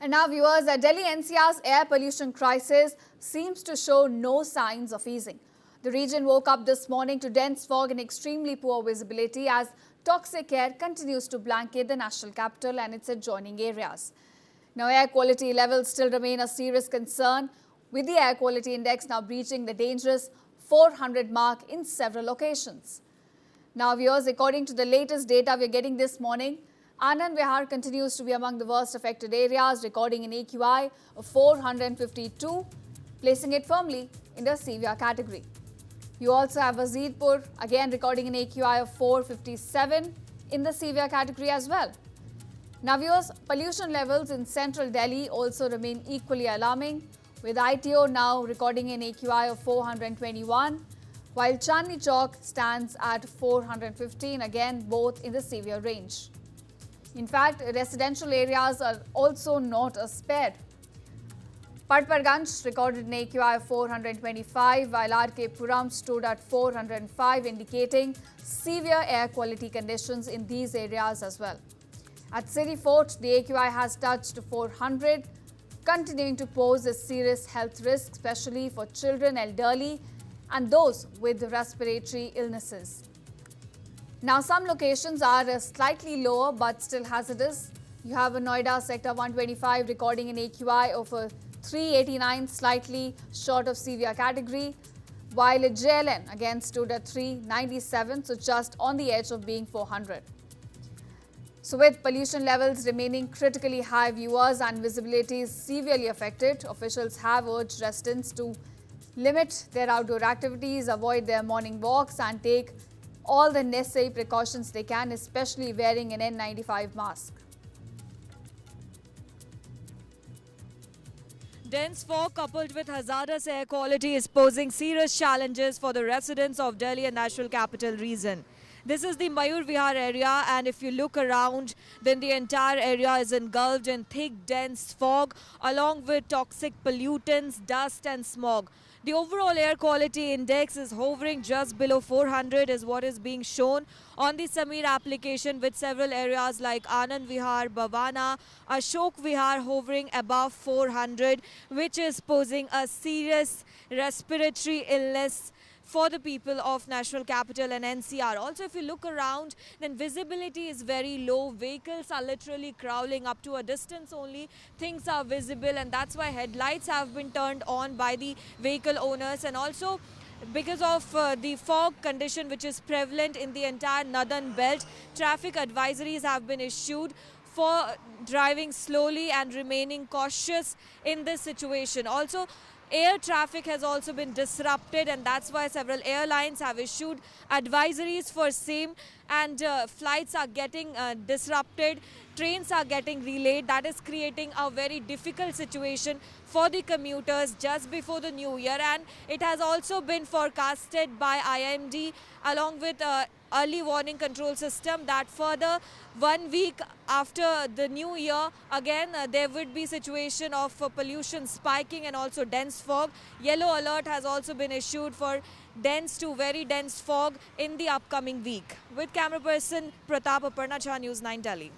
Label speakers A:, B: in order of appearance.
A: And now viewers, Delhi NCR's air pollution crisis seems to show no signs of easing. The region woke up this morning to dense fog and extremely poor visibility as toxic air continues to blanket the national capital and its adjoining areas. Now air quality levels still remain a serious concern, with the air quality index now breaching the dangerous 400 mark in several locations. Now viewers, according to the latest data we are getting this morning, Anand Vihar continues to be among the worst affected areas, recording an AQI of 452, placing it firmly in the severe category. You also have Wazirpur, again recording an AQI of 457 in the severe category as well. Now viewers, pollution levels in central Delhi also remain equally alarming, with ITO now recording an AQI of 421, while Chandni Chowk stands at 415, again both in the severe range. In fact, residential areas are also not spared. Padparganj recorded an AQI of 425, while RK Puram stood at 405, indicating severe air quality conditions in these areas as well. At City Fort, the AQI has touched 400, continuing to pose a serious health risk, especially for children, elderly, and those with respiratory illnesses. Now, some locations are slightly lower but still hazardous. You have a Noida Sector 125 recording an AQI of 389, slightly short of severe category, while JLN again stood at 397, so just on the edge of being 400. So with pollution levels remaining critically high, viewers, and visibility is severely affected, officials have urged residents to limit their outdoor activities, avoid their morning walks, and take all the necessary precautions they can, especially wearing an N95 mask.
B: Dense fog coupled with hazardous air quality is posing serious challenges for the residents of Delhi and National Capital region. This is the Mayur Vihar area, and if you look around, then the entire area is engulfed in thick, dense fog along with toxic pollutants, dust and smog. The overall air quality index is hovering just below 400 is what is being shown on the Sameer application, with several areas like Anand Vihar, Bhavana, Ashok Vihar hovering above 400, which is posing a serious respiratory illness for the people of National Capital and NCR. Also, if you look around, then visibility is very low. Vehicles are literally crawling up to a distance only. Things are visible, and that's why headlights have been turned on by the vehicle owners. And also, because of the fog condition which is prevalent in the entire northern belt, traffic advisories have been issued for driving slowly and remaining cautious in this situation. Also, air traffic has also been disrupted, and that's why several airlines have issued advisories for same, and flights are getting disrupted, trains are getting delayed. That is creating a very difficult situation for the commuters just before the new year, and it has also been forecasted by IMD along with early warning control system that further 1 week after the new year, again there would be situation of pollution spiking and also dense fog. Yellow alert has also been issued for dense to very dense fog in the upcoming week. With camera person Pratap, Aparna Jha, News 9 Delhi.